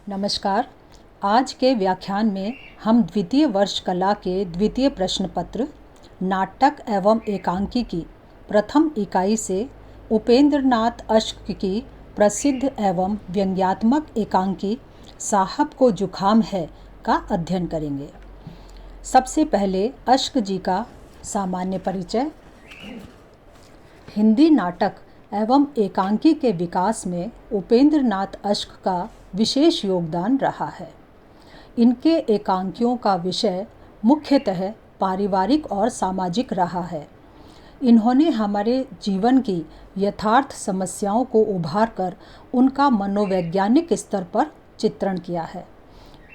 नमस्कार। आज के व्याख्यान में हम द्वितीय वर्ष कला के द्वितीय प्रश्न पत्र नाटक एवं एकांकी की प्रथम इकाई से उपेंद्रनाथ अश्क की प्रसिद्ध एवं व्यंग्यात्मक एकांकी साहब को जुखाम है का अध्ययन करेंगे। सबसे पहले अश्क जी का सामान्य परिचय। हिंदी नाटक एवं एकांकी के विकास में उपेंद्रनाथ अश्क का विशेष योगदान रहा है। इनके एकांकियों का विषय मुख्यतः पारिवारिक और सामाजिक रहा है। इन्होंने हमारे जीवन की यथार्थ समस्याओं को उभार कर उनका मनोवैज्ञानिक स्तर पर चित्रण किया है।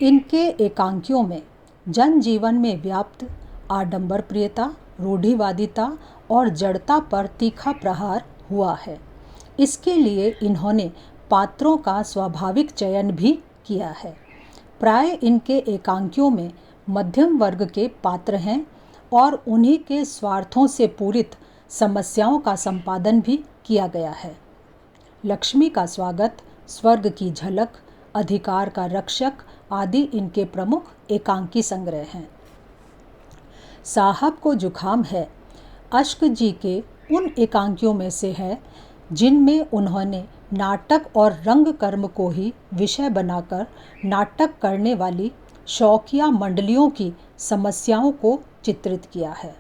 इनके एकांकियों में जनजीवन में व्याप्त आडंबर प्रियता, रूढ़िवादिता और जड़ता पर तीखा प्रहार हुआ है। इसके लिए इन्होंने पात्रों का स्वाभाविक चयन भी किया है। प्राय इनके एकांकियों में मध्यम वर्ग के पात्र हैं और उन्हीं के स्वार्थों से पूरित समस्याओं का संपादन भी किया गया है। लक्ष्मी का स्वागत, स्वर्ग की झलक, अधिकार का रक्षक आदि इनके प्रमुख एकांकी संग्रह हैं। साहब को जुखाम है अश्क जी के उन एकांकियों में से है जिनमें उन्होंने नाटक और रंग कर्म को ही विषय बनाकर नाटक करने वाली शौकिया मंडलियों की समस्याओं को चित्रित किया है।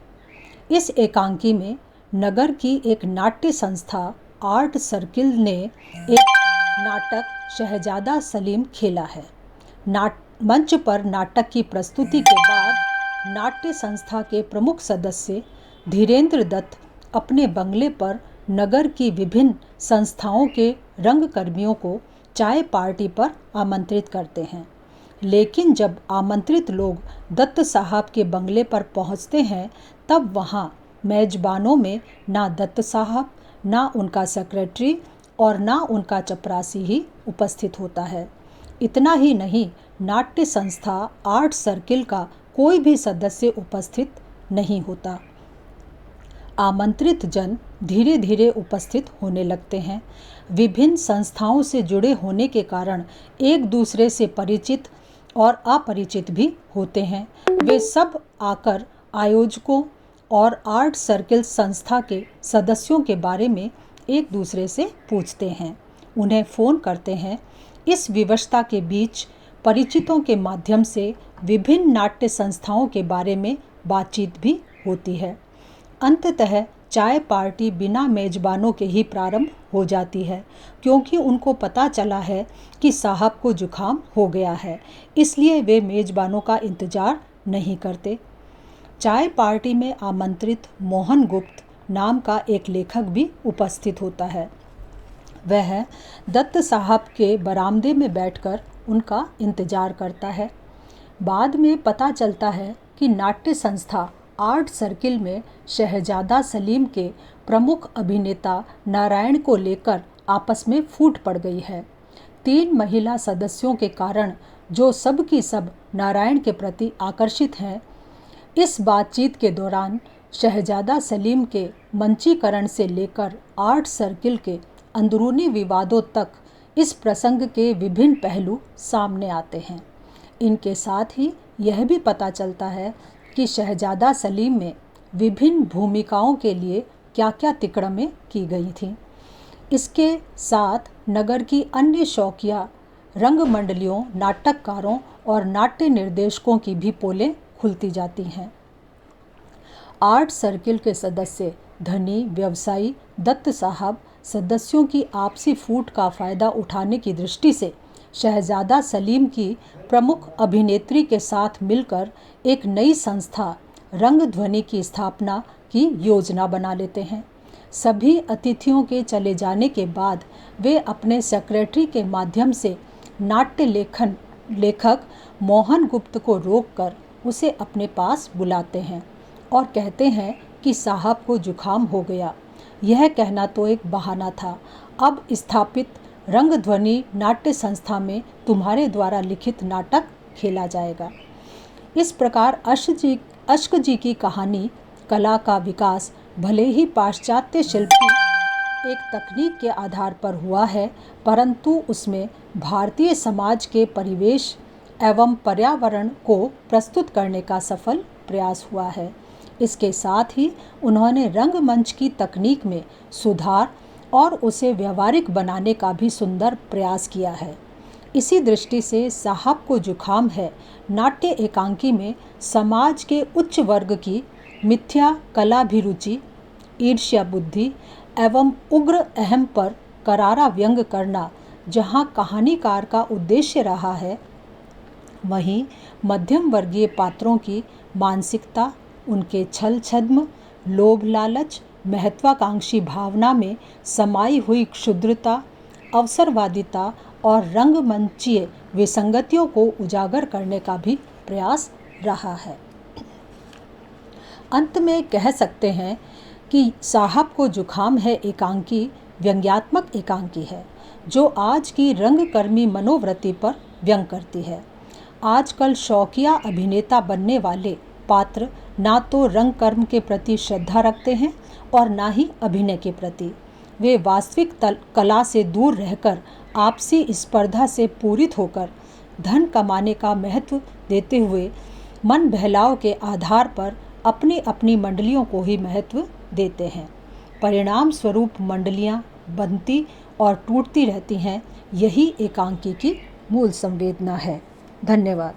इस एकांकी में नगर की एक नाट्य संस्था आर्ट सर्किल ने एक नाटक शहजादा सलीम खेला है। मंच पर नाटक की प्रस्तुति के बाद नाट्य संस्था के प्रमुख सदस्य धीरेन्द्र दत्त अपने बंगले पर नगर की विभिन्न संस्थाओं के रंगकर्मियों को चाय पार्टी पर आमंत्रित करते हैं। लेकिन जब आमंत्रित लोग दत्त साहब के बंगले पर पहुंचते हैं तब वहां मेजबानों में ना दत्त साहब, ना उनका सेक्रेटरी और ना उनका चपरासी ही उपस्थित होता है। इतना ही नहीं, नाट्य संस्था आर्ट सर्किल का कोई भी सदस्य उपस्थित नहीं होता। आमंत्रित जन धीरे धीरे उपस्थित होने लगते हैं। विभिन्न संस्थाओं से जुड़े होने के कारण एक दूसरे से परिचित और अपरिचित भी होते हैं। वे सब आकर आयोजकों और आर्ट सर्किल संस्था के सदस्यों के बारे में एक दूसरे से पूछते हैं, उन्हें फ़ोन करते हैं। इस विवशता के बीच परिचितों के माध्यम से विभिन्न नाट्य संस्थाओं के बारे में बातचीत भी होती है। अंततः चाय पार्टी बिना मेजबानों के ही प्रारंभ हो जाती है, क्योंकि उनको पता चला है कि साहब को जुखाम हो गया है, इसलिए वे मेजबानों का इंतजार नहीं करते। चाय पार्टी में आमंत्रित मोहन गुप्त नाम का एक लेखक भी उपस्थित होता है। वह दत्त साहब के बरामदे में बैठकर उनका इंतजार करता है। बाद में पता चलता है कि नाट्य संस्था आर्ट सर्किल में शहजादा सलीम के प्रमुख अभिनेता नारायण को लेकर आपस में फूट पड़ गई है। 3 महिला सदस्यों के कारण जो सब की सब नारायण के प्रति आकर्षित हैं। इस बातचीत के दौरान शहजादा सलीम के मंचीकरण से लेकर आर्ट सर्किल के अंदरूनी विवादों तक इस प्रसंग के विभिन्न पहलू सामने आते हैं। इनके साथ ही यह भी पता चलता है कि शहजादा सलीम में विभिन्न भूमिकाओं के लिए क्या क्या तिकड़में की गई थीं। इसके साथ नगर की अन्य शौकिया रंगमंडलियों, नाटककारों और नाट्य निर्देशकों की भी पोलें खुलती जाती हैं। आर्ट सर्किल के सदस्य धनी व्यवसायी दत्त साहब सदस्यों की आपसी फूट का फ़ायदा उठाने की दृष्टि से शहजादा सलीम की प्रमुख अभिनेत्री के साथ मिलकर एक नई संस्था रंगध्वनि की स्थापना की योजना बना लेते हैं। सभी अतिथियों के चले जाने के बाद वे अपने सेक्रेटरी के माध्यम से नाट्य लेखक मोहन गुप्त को रोककर उसे अपने पास बुलाते हैं और कहते हैं कि साहब को जुखाम हो गया। यह कहना तो एक बहाना था। अब स्थापित रंगध्वनि नाट्य संस्था में तुम्हारे द्वारा लिखित नाटक खेला जाएगा। इस प्रकार अश्क जी की कहानी कला का विकास भले ही पाश्चात्य शिल्पी एक तकनीक के आधार पर हुआ है, परंतु उसमें भारतीय समाज के परिवेश एवं पर्यावरण को प्रस्तुत करने का सफल प्रयास हुआ है। इसके साथ ही उन्होंने रंगमंच की तकनीक में सुधार और उसे व्यवहारिक बनाने का भी सुंदर प्रयास किया है। इसी दृष्टि से साहब को जुखाम है नाट्य एकांकी में समाज के उच्च वर्ग की मिथ्या कलाभिरुचि, ईर्ष्या बुद्धि एवं उग्र अहम पर करारा व्यंग करना जहाँ कहानीकार का उद्देश्य रहा है, वहीं मध्यम वर्गीय पात्रों की मानसिकता, उनके छल छद्म, लोभ लालच, महत्वाकांक्षी भावना में समाई हुई क्षुद्रता, अवसरवादिता और रंगमंचीय विसंगतियों को उजागर करने का भी प्रयास रहा है। अंत में कह सकते हैं कि साहब को जुखाम है एकांकी व्यंग्यात्मक एकांकी है, जो आज की रंगकर्मी मनोवृत्ति पर व्यंग करती है। आजकल शौकिया अभिनेता बनने वाले पात्र ना तो रंगकर्म के प्रति श्रद्धा रखते हैं और ना ही अभिनय के प्रति। वे वास्तविक कला से दूर रहकर आपसी स्पर्धा से पूरित होकर धन कमाने का महत्व देते हुए मन बहलाव के आधार पर अपनी अपनी मंडलियों को ही महत्व देते हैं। परिणाम स्वरूप मंडलियां बनती और टूटती रहती हैं। यही एकांकी की मूल संवेदना है। धन्यवाद।